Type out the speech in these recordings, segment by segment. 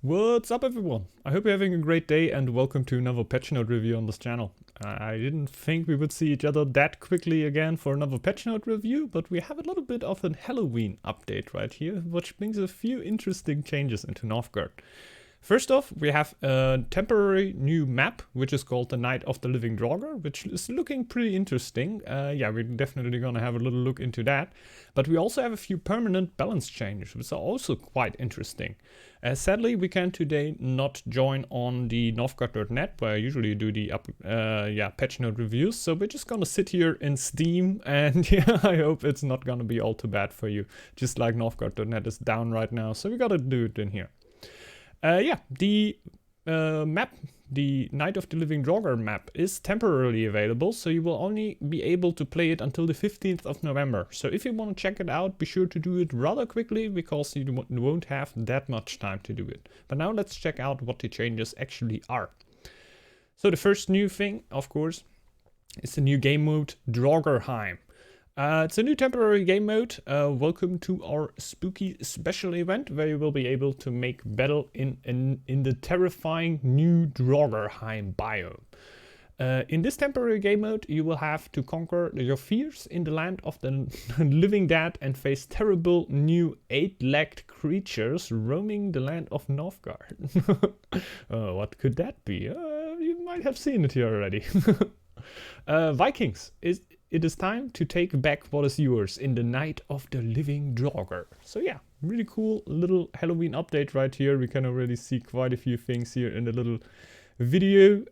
What's up everyone? I hope you're having a great day and welcome to another patch note review on this channel. I didn't think we would see each other that quickly again for another patch note review, but we have a little bit of a Halloween update right here, which brings a few interesting changes into Northgard. First off, we have a temporary new map, which is called the Night of the Living Draugr, which is looking pretty interesting. Yeah, we're definitely gonna have a little look into that. But we also have a few permanent balance changes, which are also quite interesting. Sadly, we can today not join on the Northgard.net, where I usually do the patch note reviews. So we're just gonna sit here in Steam, and yeah, I hope it's not gonna be all too bad for you. Just like Northgard.net is down right now, so we gotta do it in here. The map, the Night of the Living Draugr map, is temporarily available, so you will only be able to play it until the 15th of November. So if you want to check it out, be sure to do it rather quickly, because you won't have that much time to do it. But now let's check out what the changes actually are. So the first new thing, of course, is the new game mode Draugr. It's a new temporary game mode. Welcome to our spooky special event, where you will be able to make battle in the terrifying new Draugr biome. In this temporary game mode, you will have to conquer your fears in the land of the living dead and face terrible new 8-legged creatures roaming the land of Northgard. What could that be? You might have seen it here already. Vikings. It is time to take back what is yours in the Night of the Living Draugr. So yeah, really cool little Halloween update right here. We can already see quite a few things here in the little video.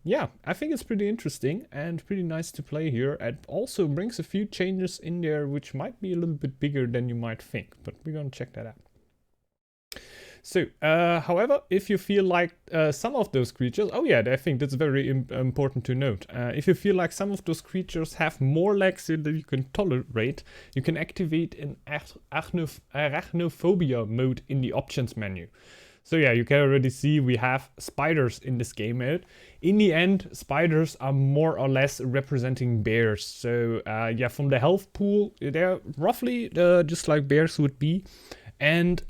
Yeah, I think it's pretty interesting and pretty nice to play here. It also brings a few changes in there which might be a little bit bigger than you might think, but we're gonna check that out. So, however, if you feel like some of those creatures, oh yeah, I think that's very important to note. If you feel like some of those creatures have more legs than you can tolerate, you can activate an arachnophobia mode in the options menu. So yeah, you can already see we have spiders in this game mode. In the end, spiders are more or less representing bears. So yeah, from the health pool, they're roughly just like bears would be. And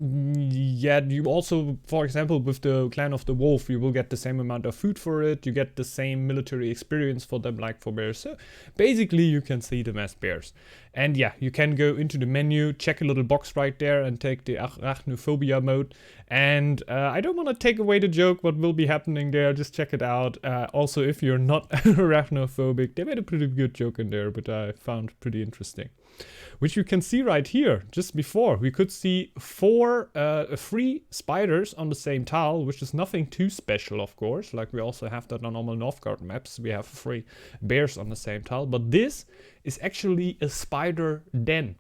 yeah, you also, for example, with the Clan of the Wolf, you will get the same amount of food for it. You get the same military experience for them like for bears. So basically, you can see them as bears. And yeah, you can go into the menu, check a little box right there and take the arachnophobia mode. And I don't want to take away the joke what will be happening there. Just check it out. Also, if you're not arachnophobic, they made a pretty good joke in there, but I found pretty interesting. Which you can see right here, just before. We could see three spiders on the same tile, which is nothing too special, of course. Like we also have that on normal Northgard maps. We have 3 bears on the same tile. But this is actually a spider den.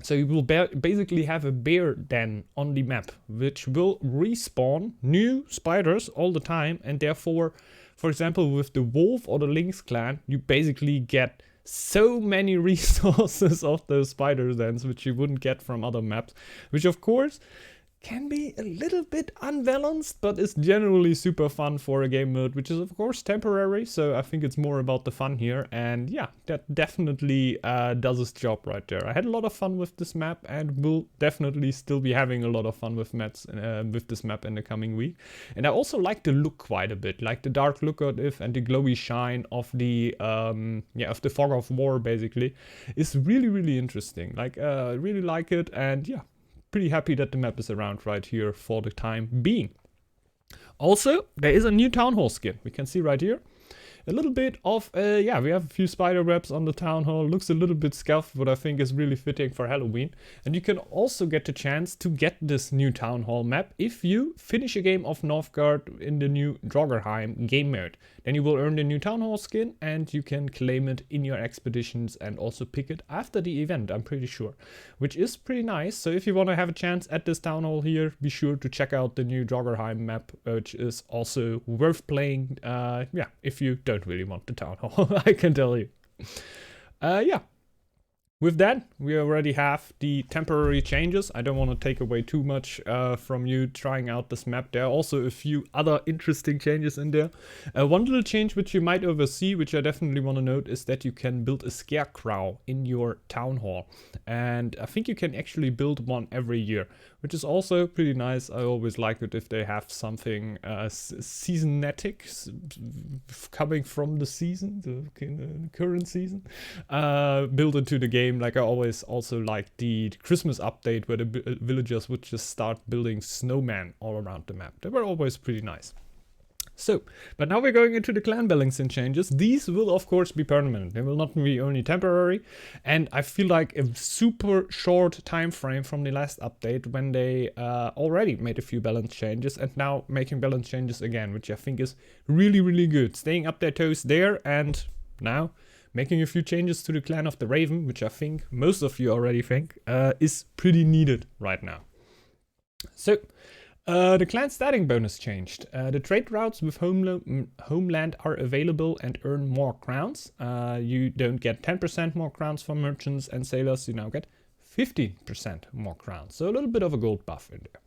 So you will basically have a bear den on the map, which will respawn new spiders all the time. And therefore, for example, with the wolf or the lynx clan, you basically get so many resources of those spider dens, which you wouldn't get from other maps, which of course can be a little bit unbalanced, but is generally super fun for a game mode, which is of course temporary. So I think it's more about the fun here, and yeah, that definitely does its job right there. I had a lot of fun with this map and will definitely still be having a lot of fun with with this map in the coming week. And I also like the look quite a bit, like the dark look of it and the glowy shine of the of the fog of war basically is really interesting. Like really like it, and yeah, pretty happy that the map is around right here for the time being. Also, there is a new town hall skin. We can see right here a little bit of, yeah, we have a few spider webs on the town hall. Looks a little bit scuffed, but I think is really fitting for Halloween. And you can also get the chance to get this new town hall map if you finish a game of Northgard in the new Draugr game mode. Then you will earn the new town hall skin and you can claim it in your expeditions and also pick it after the event, I'm pretty sure. Which is pretty nice. So if you want to have a chance at this town hall here, be sure to check out the new Draugr map, which is also worth playing, if you don't really want the town hall, I can tell you. Yeah. with that, we already have the temporary changes. I don't want to take away too much from you trying out this map. There are also a few other interesting changes in there. One little change which you might oversee, which I definitely want to note, is that you can build a Scarecrow in your town hall. And I think you can actually build one every year, which is also pretty nice. I always like it if they have something seasonetic coming from the season, the current season, built into the game. Like I always also like the Christmas update where the villagers would just start building snowmen all around the map. They were always pretty nice. So, but now we're going into the clan balancing changes. These will of course be permanent. They will not be only temporary. And I feel like a super short time frame from the last update when they already made a few balance changes and now making balance changes again, which I think is really, really good. Staying up their toes there and now making a few changes to the clan of the Raven, which I think most of you already think is pretty needed right now. So, the clan starting bonus changed. The trade routes with homeland are available and earn more crowns. You don't get 10% more crowns from merchants and sailors. You now get 15% more crowns. So a little bit of a gold buff in there.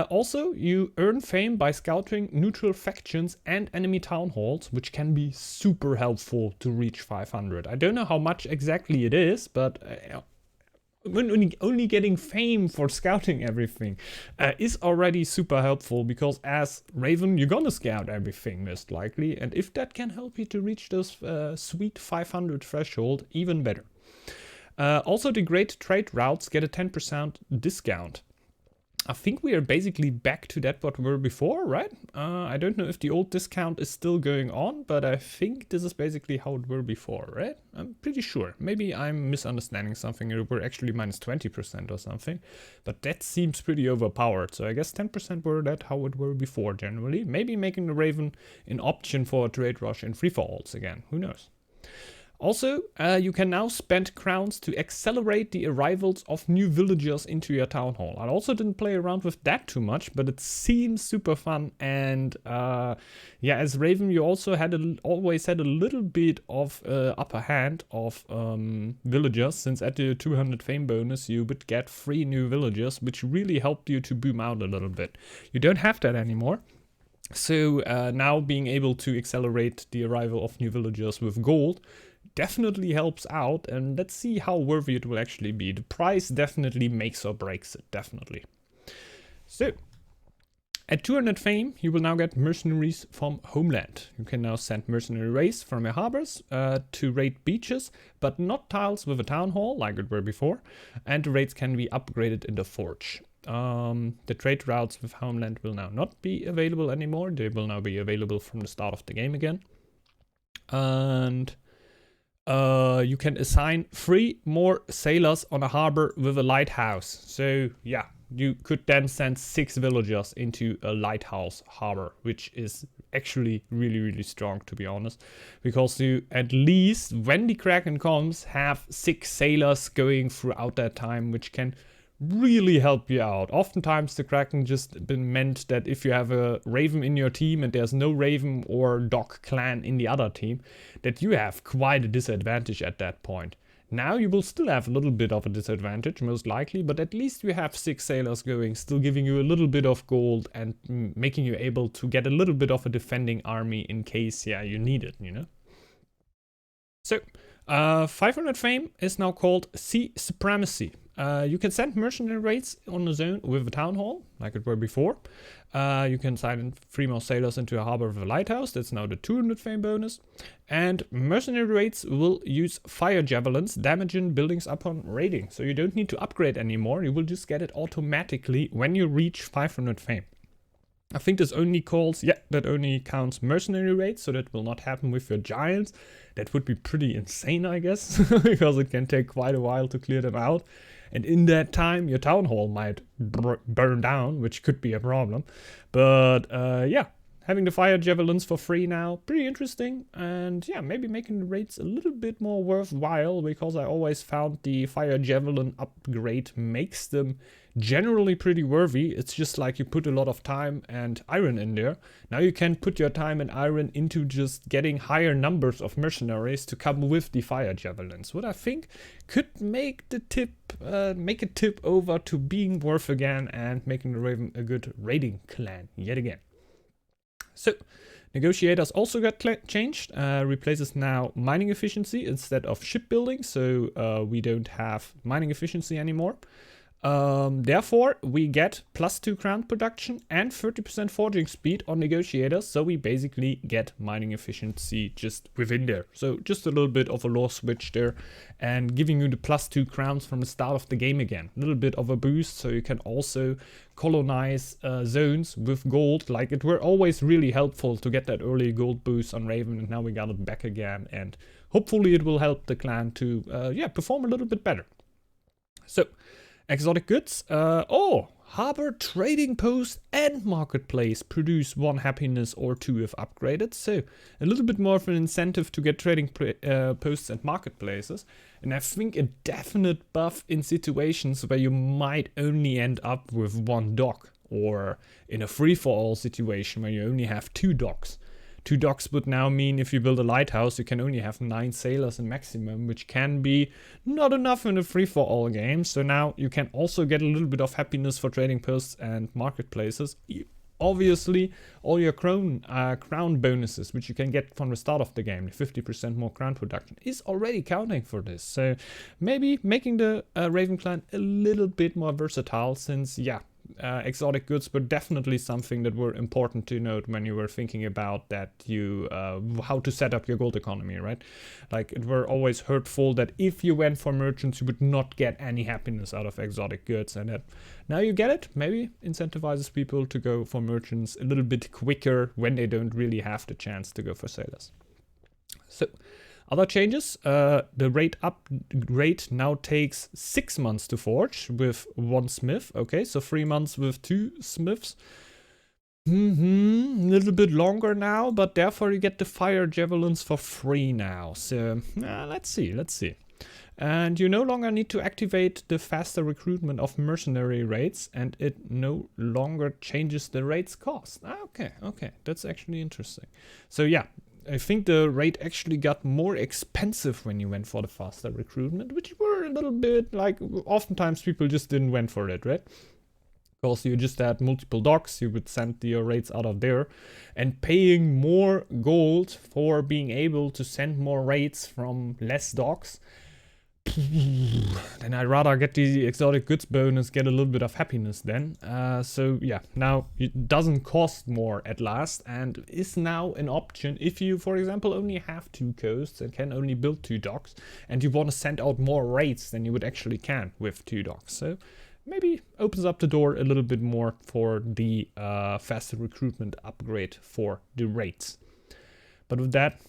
Also, you earn fame by scouting neutral factions and enemy town halls, which can be super helpful to reach 500. I don't know how much exactly it is, but only getting fame for scouting everything is already super helpful, because as Raven you're gonna scout everything most likely, and if that can help you to reach this sweet 500 threshold, even better. Also, the great trade routes get a 10% discount. I think we are basically back to that what we were before, right? I don't know if the old discount is still going on, but I think this is basically how it were before, right? I'm pretty sure. Maybe I'm misunderstanding something. It were actually minus 20% or something, but that seems pretty overpowered. So I guess 10% were that how it were before generally. Maybe making the Raven an option for a trade rush in free-for-alls again. Who knows? Also, you can now spend crowns to accelerate the arrivals of new villagers into your town hall. I also didn't play around with that too much, but it seems super fun. And yeah, as Raven, you also always had a little bit of upper hand of villagers, since at the 200 fame bonus you would get 3 new villagers, which really helped you to boom out a little bit. You don't have that anymore. So now being able to accelerate the arrival of new villagers with gold definitely helps out, and let's see how worthy it will actually be. The price definitely makes or breaks it, definitely. So, at 200 fame, you will now get mercenaries from homeland. You can now send mercenary raids from your harbors to raid beaches, but not tiles with a town hall like it were before, and the raids can be upgraded in the forge. The trade routes with homeland will now not be available anymore. They will now be available from the start of the game again. And you can assign 3 more sailors on a harbor with a lighthouse. So yeah, you could then send 6 villagers into a lighthouse harbor, which is actually really, really strong, to be honest, because you at least, when the Kraken comes, have 6 sailors going throughout that time, which can really help you out. Oftentimes the Kraken just been meant that if you have a Raven in your team and there's no Raven or Dog clan in the other team, that you have quite a disadvantage at that point. Now you will still have a little bit of a disadvantage, most likely, but at least you have 6 sailors going, still giving you a little bit of gold and making you able to get a little bit of a defending army in case, yeah, you need it, you know? So, 500 fame is now called Sea Supremacy. You can send mercenary raids on the zone with a town hall, like it were before. You can sign 3 more sailors into a harbor with a lighthouse. That's now the 200 fame bonus. And mercenary raids will use fire javelins, damaging buildings upon raiding. So you don't need to upgrade anymore. You will just get it automatically when you reach 500 fame. I think this only counts mercenary raids, so that will not happen with your giants. That would be pretty insane, I guess, because it can take quite a while to clear them out. And in that time, your town hall might burn down, which could be a problem. But yeah, having the fire javelins for free now, pretty interesting. And yeah, maybe making the raids a little bit more worthwhile, because I always found the fire javelin upgrade makes them generally pretty worthy. It's just like you put a lot of time and iron in there. Now you can put your time and iron into just getting higher numbers of mercenaries to come with the fire javelins, what I think could make the make a tip over to being worth again and making the Raven a good raiding clan yet again. So negotiators also got changed, replaces now mining efficiency instead of shipbuilding, so we don't have mining efficiency anymore. Therefore, we get +2 crown production and 30% forging speed on negotiators, so we basically get mining efficiency just within there. So just a little bit of a lore switch there, and giving you the +2 crowns from the start of the game again. A little bit of a boost, so you can also colonize zones with gold. Like, it were always really helpful to get that early gold boost on Raven, and now we got it back again, and hopefully it will help the clan to perform a little bit better. So exotic goods. Harbor, trading post, and marketplace produce 1 happiness or 2 if upgraded. So a little bit more of an incentive to get trading posts and marketplaces. And I think a definite buff in situations where you might only end up with 1 dock, or in a free-for-all situation where you only have 2 docks. 2 docks would now mean if you build a lighthouse, you can only have 9 sailors in maximum, which can be not enough in a free-for-all game. So now you can also get a little bit of happiness for trading posts and marketplaces. Obviously, all your crown bonuses, which you can get from the start of the game, 50% more crown production, is already counting for this. So maybe making the Raven clan a little bit more versatile, since, yeah, exotic goods were definitely something that were important to note when you were thinking about that you how to set up your gold economy, right? Like, it were always hurtful that if you went for merchants, you would not get any happiness out of exotic goods, and that now you get it. Maybe incentivizes people to go for merchants a little bit quicker when they don't really have the chance to go for sailors. So other changes, the raid upgrade now takes 6 months to forge with 1 smith. Okay, so 3 months with 2 smiths. A little bit longer now, but therefore you get the fire javelins for free now. So let's see. And you no longer need to activate the faster recruitment of mercenary raids, and it no longer changes the raid's cost. Okay, that's actually interesting. So yeah, I think the raid actually got more expensive when you went for the faster recruitment, which were a little bit like, oftentimes people just didn't went for it, right? Because you just had multiple docks, you would send your raids out of there, and paying more gold for being able to send more raids from less docks, then I'd rather get the exotic goods bonus, get a little bit of happiness then. So yeah, now it doesn't cost more at last, and is now an option if you, for example, only have 2 coasts and can only build 2 docks, and you want to send out more raids than you would actually can with 2 docks. So maybe opens up the door a little bit more for the faster recruitment upgrade for the raids. But with that,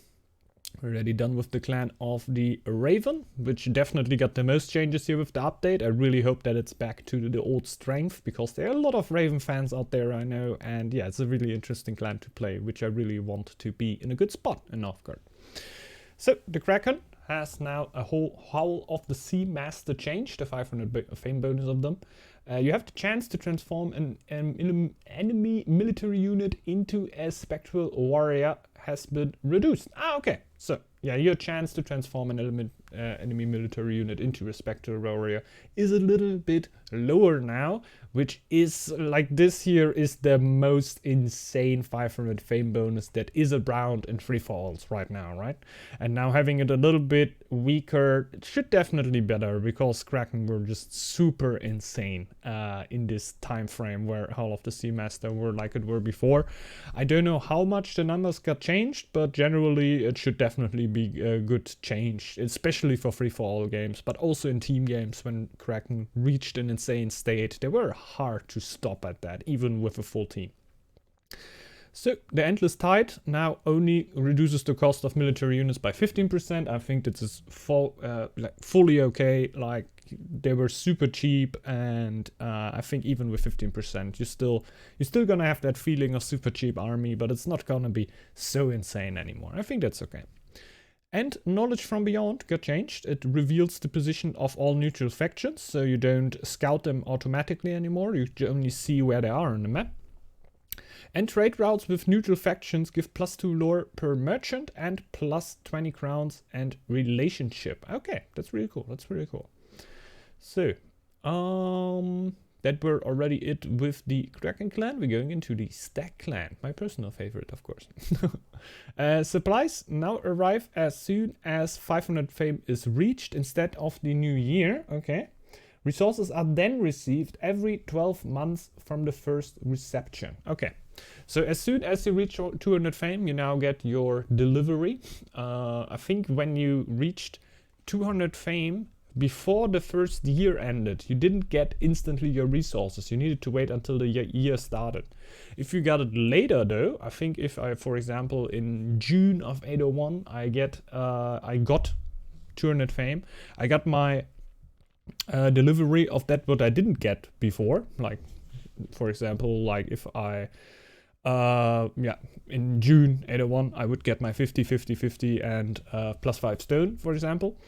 we're already done with the clan of the Raven, which definitely got the most changes here with the update. I really hope that it's back to the old strength, because there are a lot of Raven fans out there, I know, and yeah, it's a really interesting clan to play, which I really want to be in a good spot in Northgard. So the Kraken has now a whole Howl of the Sea Master change, the 500 fame bonus of them. You have the chance to transform an enemy military unit into a spectral warrior has been reduced. Okay. So yeah, your chance to transform an enemy military unit into a spectral warrior is a little bit lower now, which is like, this here is the most insane 500 fame bonus that is around in free-for-alls right now, right? And now having it a little bit weaker, it should definitely be better, because Kraken were just super insane in this time frame where Howl of the Sea Master were like it were before. I don't know how much the numbers got changed, but generally it should definitely be a good change, especially for free-for-all games, but also in team games. When Kraken reached an insane state, they were hard to stop at that, even with a full team. So the Endless Tide now only reduces the cost of military units by 15%. I think this is fully okay. Like, they were super cheap, and I think even with 15%, you're still gonna have that feeling of super cheap army, but it's not gonna be so insane anymore. I think that's okay. And Knowledge from Beyond got changed. It reveals the position of all neutral factions, so you don't scout them automatically anymore. You only see where they are on the map. And trade routes with neutral factions give +2 lore per merchant and +20 crowns and relationship. Okay, that's really cool. That's really cool. So, that were already it with the Kraken clan. We're going into the Stag clan, my personal favorite, of course. Supplies now arrive as soon as 500 fame is reached instead of the new year. Okay. Resources are then received every 12 months from the first reception. Okay. So as soon as you reach 200 fame, you now get your delivery. I think when you reached 200 fame before the first year ended, you didn't get instantly your resources. You needed to wait until the year started. If you got it later though, I think if I, for example, in June of 801, I got 200 fame, I got my delivery of that what I didn't get before. Like, for example, like if I in June 801 I would get my 50 50 50 and +5 stone, for example.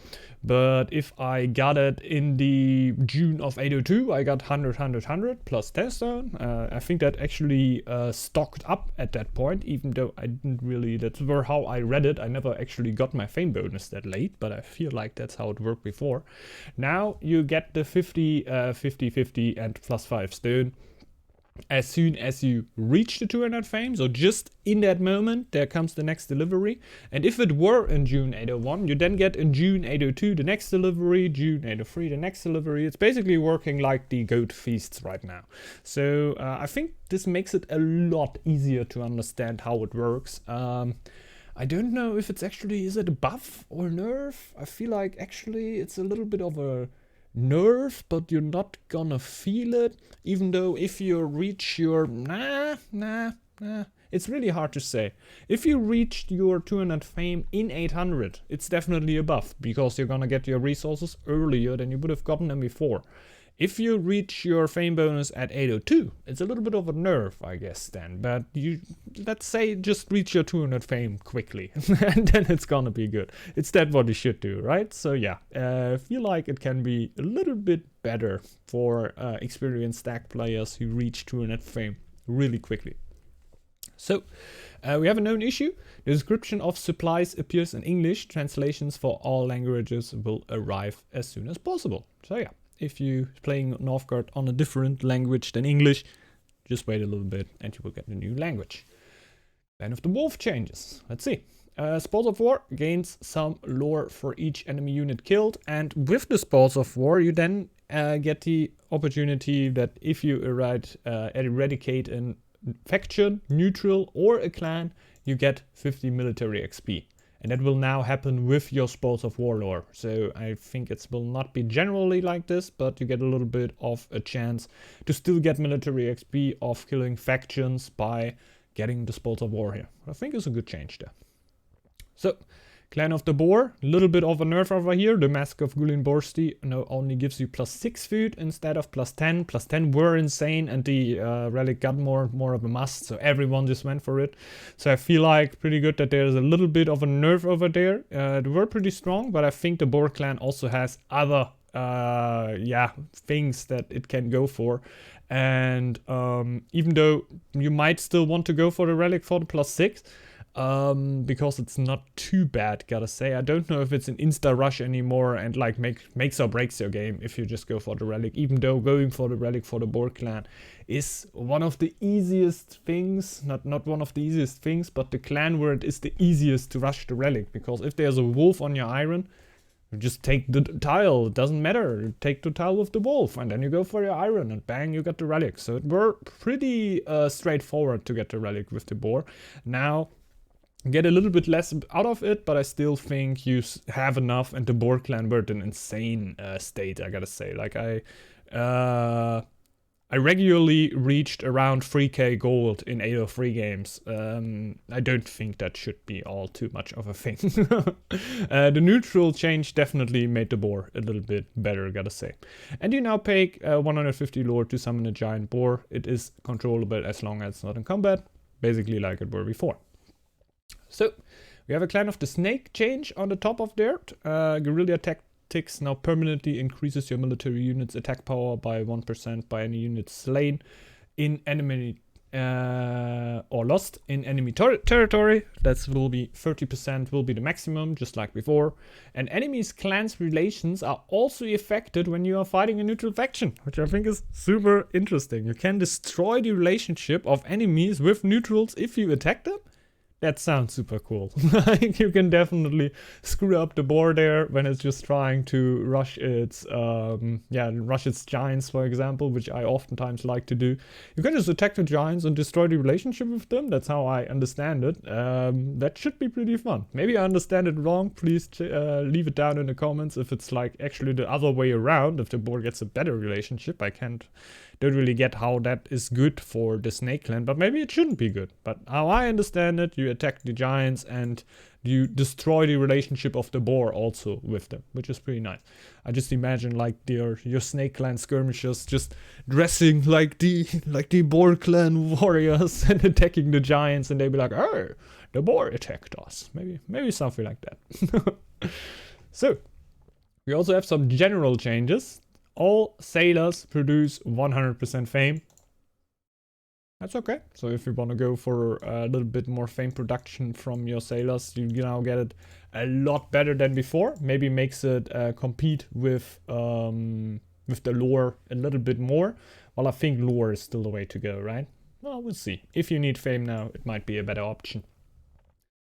But if I got it in the June of 802, I got 100 100 100 plus 10 stone. I think that actually stocked up at that point, even though I didn't really, that's were how I read it. I never actually got my fame bonus that late, but I feel like that's how it worked before. Now you get the 50 50 50 and +5 stone as soon as you reach the 200 fame. So just in that moment, there comes the next delivery. And if it were in June 801, you then get in June 802 the next delivery, June 803 the next delivery. It's basically working like the goat feasts right now. So I think this makes it a lot easier to understand how it works. I don't know if it's actually, is it a buff or nerf? I feel like actually it's a little bit of a nerf, but you're not gonna feel it, even though if you reach your it's really hard to say. If you reached your 200 fame in 800, it's definitely a buff, because you're gonna get your resources earlier than you would have gotten them before. If you reach your fame bonus at 802, it's a little bit of a nerf, I guess, then. But you, let's say, just reach your 200 fame quickly, and then it's gonna be good. It's that what you should do, right? So yeah, I feel like it can be a little bit better for experienced Stag players who reach 200 fame really quickly. So, we have a known issue. The description of supplies appears in English. Translations for all languages will arrive as soon as possible. So yeah. If you're playing Northgard on a different language than English, just wait a little bit and you will get a new language. Then of the Wolf changes. Let's see. Spoils of War gains some lore for each enemy unit killed, and with the Spoils of War you then get the opportunity that if you eradicate a faction, neutral, or a clan, you get 50 military XP. And that will now happen with your Spoils of War lore. So I think it will not be generally like this, but you get a little bit of a chance to still get military XP of killing factions by getting the Spoils of War here. I think it's a good change there. So, Clan of the Boar, a little bit of a nerf over here. The Mask of Gulin Borsti now only gives you +6 food instead of +10. +10 were insane, and the relic got more of a must, so everyone just went for it. So I feel like pretty good that there's a little bit of a nerf over there. They were pretty strong, but I think the Boar clan also has other things that it can go for. And even though you might still want to go for the relic for the +6, because it's not too bad, gotta say. I don't know if it's an insta rush anymore and like makes or breaks your game if you just go for the relic, even though going for the relic for the Boar clan is one of the easiest things, not one of the easiest things, but the clan where it is the easiest to rush the relic, because if there's a wolf on your iron, you just take the tile, it doesn't matter, you take the tile with the wolf and then you go for your iron and bang, you got the relic. So it were pretty straightforward to get the relic with the Boar. Now get a little bit less out of it, but I still think you have enough, and the Boar clan were in an insane state, I gotta say. Like I regularly reached around 3k gold in 803 games. I don't think that should be all too much of a thing. The neutral change definitely made the boar a little bit better, gotta say. And you now pay 150 lore to summon a giant boar. It is controllable as long as it's not in combat, basically like it were before. So, we have a Clan of the Snake change on the top of there. Guerrilla tactics now permanently increases your military unit's attack power by 1% by any unit slain in enemy or lost in enemy territory. That will be 30%, will be the maximum, just like before. And enemies' clans' relations are also affected when you are fighting a neutral faction, which I think is super interesting. You can destroy the relationship of enemies with neutrals if you attack them. That sounds super cool. You can definitely screw up the board there when it's just trying to rush its giants, for example, which I oftentimes like to do. You can just attack the giants and destroy the relationship with them. That's how I understand it. That should be pretty fun. Maybe I understand it wrong. Please leave it down in the comments if it's like actually the other way around. If the board gets a better relationship, don't really get how that is good for the Snake Clan, but maybe it shouldn't be good. But how I understand it, you attack the giants and you destroy the relationship of the boar also with them, which is pretty nice. I just imagine like your Snake Clan skirmishers just dressing like the Boar Clan warriors and attacking the giants, and they be like, "Oh, the boar attacked us." Maybe something like that. So we also have some general changes. All sailors produce 100% fame. That's okay. So if you want to go for a little bit more fame production from your sailors, you now get it a lot better than before. Maybe makes it compete with the lore a little bit more. Well, I think lore is still the way to go, right? Well, we'll see. If you need fame now, it might be a better option.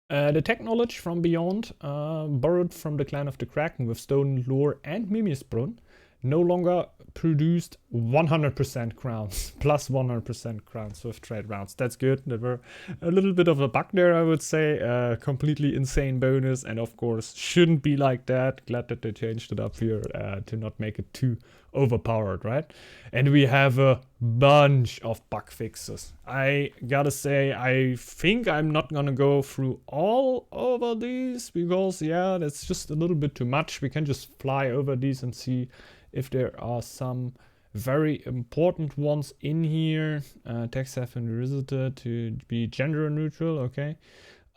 The tech knowledge from Beyond, borrowed from the Clan of the Kraken with Stone Lore and Mimisbrunn, no longer produced 100% crowns, plus 100% crowns with trade rounds. That's good. There were a little bit of a bug there, I would say. Completely insane bonus, and of course shouldn't be like that. Glad that they changed it up here to not make it too overpowered, right? And we have a bunch of bug fixes. I gotta say, I think I'm not gonna go through all over these because, yeah, that's just a little bit too much. We can just fly over these and see if there are some very important ones in here. Texts have been revisited to be gender neutral. Okay.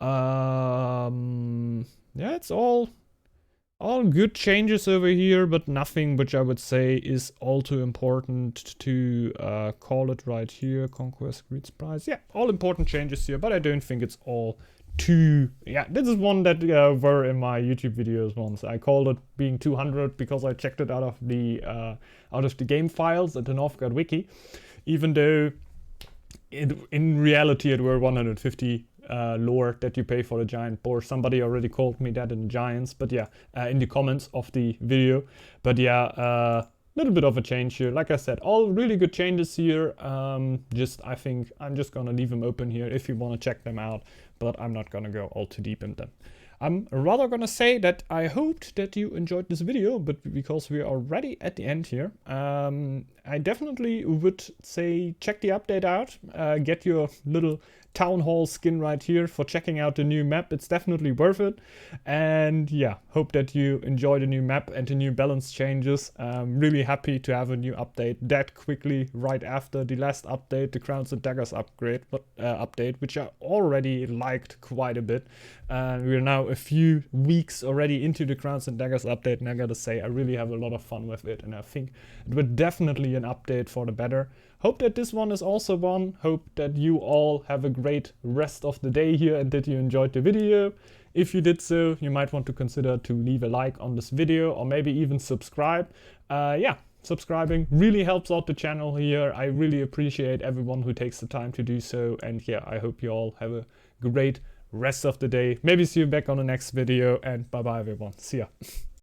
Yeah, it's all good changes over here, but nothing which I would say is all too important to call it right here. Conquest Greed's Prize. Yeah, all important changes here, but I don't think it's all too... Yeah, this is one that were in my YouTube videos once. I called it being 200 because I checked it out of the game files at the Northgard wiki, even though in reality it were 150 lore that you pay for the giant boar. Somebody already called me that in Giants, but yeah, in the comments of the video. But yeah, little bit of a change here. Like I said, all really good changes here. I think I'm just gonna leave them open here if you want to check them out, but I'm not gonna go all too deep in them. I'm rather gonna say that I hoped that you enjoyed this video, but because we're already at the end here, I definitely would say check the update out, get your little town hall skin right here for checking out the new map. It's definitely worth it. And yeah, hope that you enjoy the new map and the new balance changes. I'm really happy to have a new update that quickly right after the last update, the Crowns and Daggers update, which I already liked quite a bit. We're now a few weeks already into the Crowns and Daggers update, and I gotta say I really have a lot of fun with it, and I think it would definitely an update for the better. Hope that this one is also one. Hope that you all have a great rest of the day here and that you enjoyed the video. If you did so, you might want to consider to leave a like on this video or maybe even subscribe. Yeah, subscribing really helps out the channel here. I really appreciate everyone who takes the time to do so. And yeah, I hope you all have a great rest of the day. Maybe see you back on the next video, and bye bye everyone. See ya.